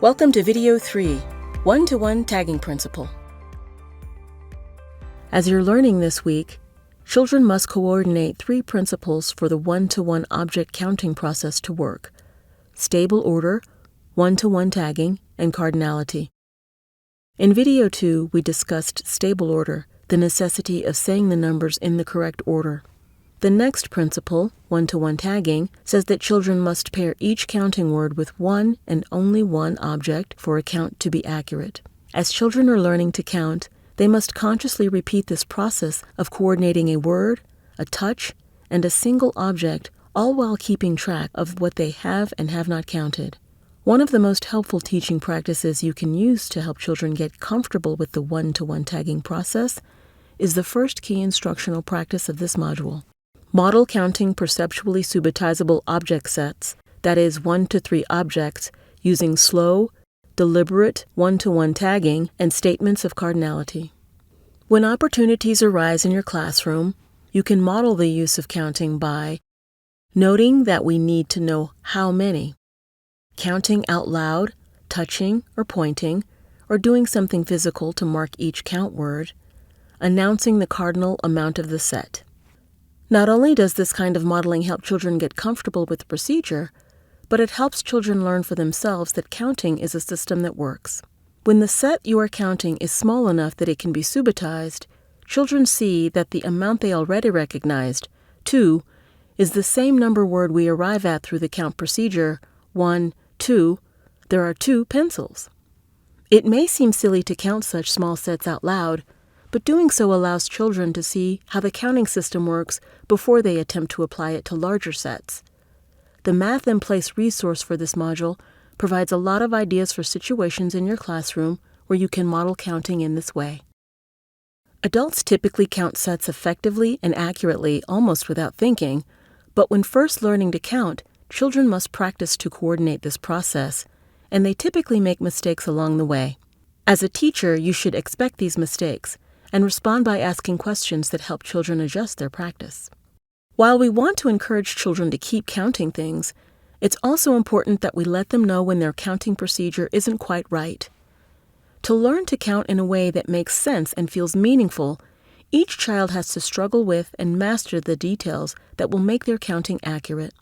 Welcome to Video 3, One-to-One Tagging Principle. As you're learning this week, children must coordinate 3 principles for the one-to-one object counting process to work: stable order, one-to-one tagging, and cardinality. In Video 2, we discussed stable order, the necessity of saying the numbers in the correct order. The next principle, one-to-one tagging, says that children must pair each counting word with one and only one object for a count to be accurate. As children are learning to count, they must consciously repeat this process of coordinating a word, a touch, and a single object, all while keeping track of what they have and have not counted. One of the most helpful teaching practices you can use to help children get comfortable with the one-to-one tagging process is the first key instructional practice of this module. Model counting perceptually subitizable object sets, that is 1 to 3 objects, using slow, deliberate one-to-one tagging and statements of cardinality. When opportunities arise in your classroom, you can model the use of counting by noting that we need to know how many, counting out loud, touching or pointing, or doing something physical to mark each count word, announcing the cardinal amount of the set. Not only does this kind of modeling help children get comfortable with the procedure, but it helps children learn for themselves that counting is a system that works. When the set you are counting is small enough that it can be subitized, children see that the amount they already recognized, 2, is the same number word we arrive at through the count procedure, 1, 2, there are 2 pencils. It may seem silly to count such small sets out loud, but doing so allows children to see how the counting system works before they attempt to apply it to larger sets. The Math in Place resource for this module provides a lot of ideas for situations in your classroom where you can model counting in this way. Adults typically count sets effectively and accurately almost without thinking, but when first learning to count, children must practice to coordinate this process, and they typically make mistakes along the way. As a teacher, you should expect these mistakes and respond by asking questions that help children adjust their practice. While we want to encourage children to keep counting things, it's also important that we let them know when their counting procedure isn't quite right. To learn to count in a way that makes sense and feels meaningful, each child has to struggle with and master the details that will make their counting accurate.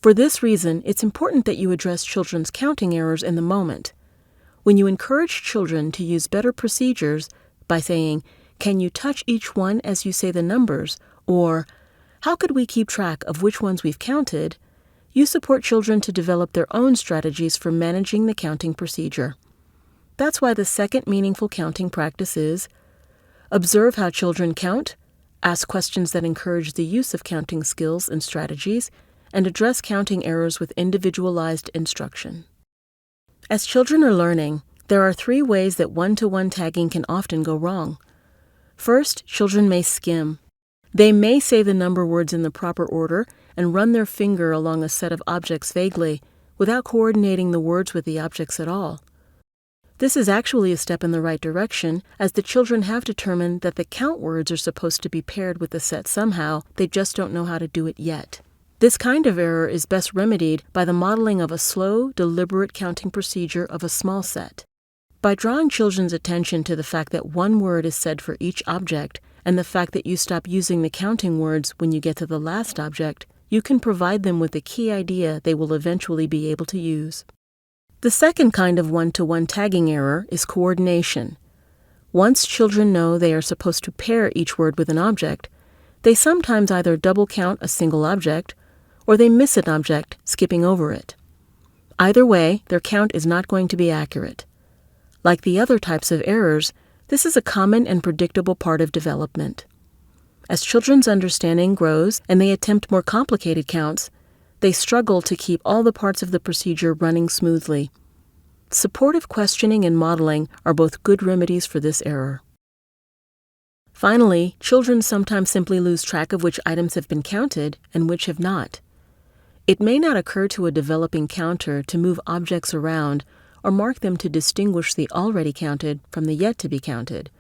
For this reason, it's important that you address children's counting errors in the moment. When you encourage children to use better procedures by saying, "Can you touch each one as you say the numbers?" or "How could we keep track of which ones we've counted?" you support children to develop their own strategies for managing the counting procedure. That's why the second meaningful counting practice is observe how children count, ask questions that encourage the use of counting skills and strategies, and address counting errors with individualized instruction. As children are learning, there are 3 ways that one-to-one tagging can often go wrong. First, children may skim. They may say the number words in the proper order and run their finger along a set of objects vaguely, without coordinating the words with the objects at all. This is actually a step in the right direction, as the children have determined that the count words are supposed to be paired with the set somehow, they just don't know how to do it yet. This kind of error is best remedied by the modeling of a slow, deliberate counting procedure of a small set. By drawing children's attention to the fact that one word is said for each object, and the fact that you stop using the counting words when you get to the last object, you can provide them with a key idea they will eventually be able to use. The second kind of one-to-one tagging error is coordination. Once children know they are supposed to pair each word with an object, they sometimes either double count a single object, or they miss an object, skipping over it. Either way, their count is not going to be accurate. Like the other types of errors, this is a common and predictable part of development. As children's understanding grows and they attempt more complicated counts, they struggle to keep all the parts of the procedure running smoothly. Supportive questioning and modeling are both good remedies for this error. Finally, children sometimes simply lose track of which items have been counted and which have not. It may not occur to a developing counter to move objects around or mark them to distinguish the already counted from the yet to be counted.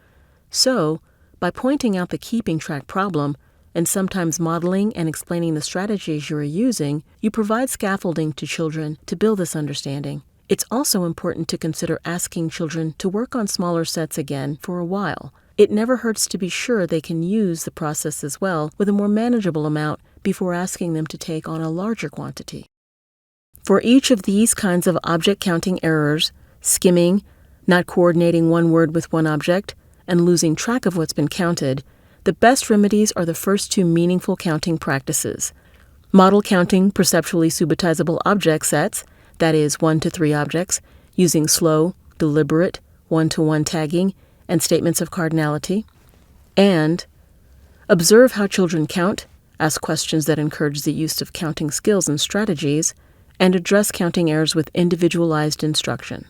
So, by pointing out the keeping track problem and sometimes modeling and explaining the strategies you are using, you provide scaffolding to children to build this understanding. It's also important to consider asking children to work on smaller sets again for a while. It never hurts to be sure they can use the process as well with a more manageable amount before asking them to take on a larger quantity. For each of these kinds of object counting errors, skimming, not coordinating one word with one object, and losing track of what's been counted, the best remedies are the first two meaningful counting practices. Model counting perceptually subitizable object sets, that is 1 to 3 objects, using slow, deliberate, one-to-one tagging and statements of cardinality, and observe how children count, ask questions that encourage the use of counting skills and strategies, and address counting errors with individualized instruction.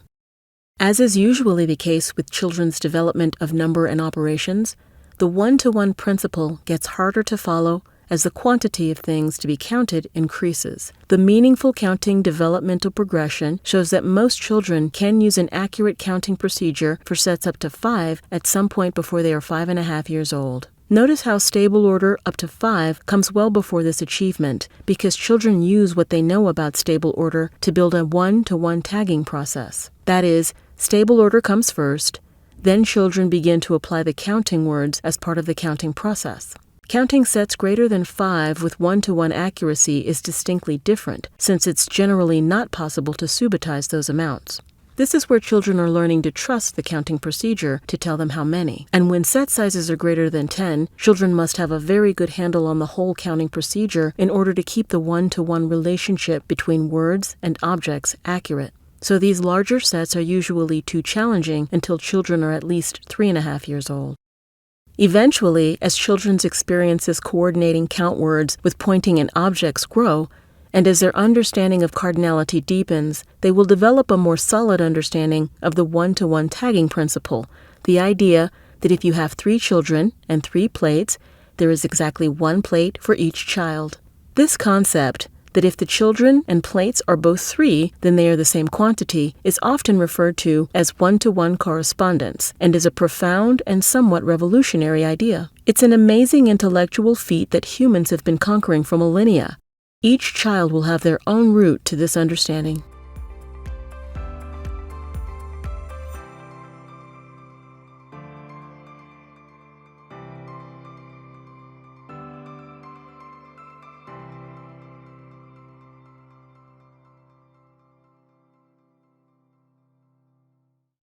As is usually the case with children's development of number and operations, the one-to-one principle gets harder to follow as the quantity of things to be counted increases. The meaningful counting developmental progression shows that most children can use an accurate counting procedure for sets up to 5 at some point before they are 5.5 years old. Notice how stable order up to 5 comes well before this achievement, because children use what they know about stable order to build a one-to-one tagging process. That is, stable order comes first, then children begin to apply the counting words as part of the counting process. Counting sets greater than 5 with one-to-one accuracy is distinctly different, since it's generally not possible to subitize those amounts. This is where children are learning to trust the counting procedure to tell them how many. And when set sizes are greater than 10, children must have a very good handle on the whole counting procedure in order to keep the one-to-one relationship between words and objects accurate. So these larger sets are usually too challenging until children are at least 3.5 years old. Eventually, as children's experiences coordinating count words with pointing and objects grow, and as their understanding of cardinality deepens, they will develop a more solid understanding of the one-to-one tagging principle, the idea that if you have 3 children and 3 plates, there is exactly 1 plate for each child. This concept, that if the children and plates are both 3, then they are the same quantity, is often referred to as one-to-one correspondence, and is a profound and somewhat revolutionary idea. It's an amazing intellectual feat that humans have been conquering for millennia. Each child will have their own route to this understanding.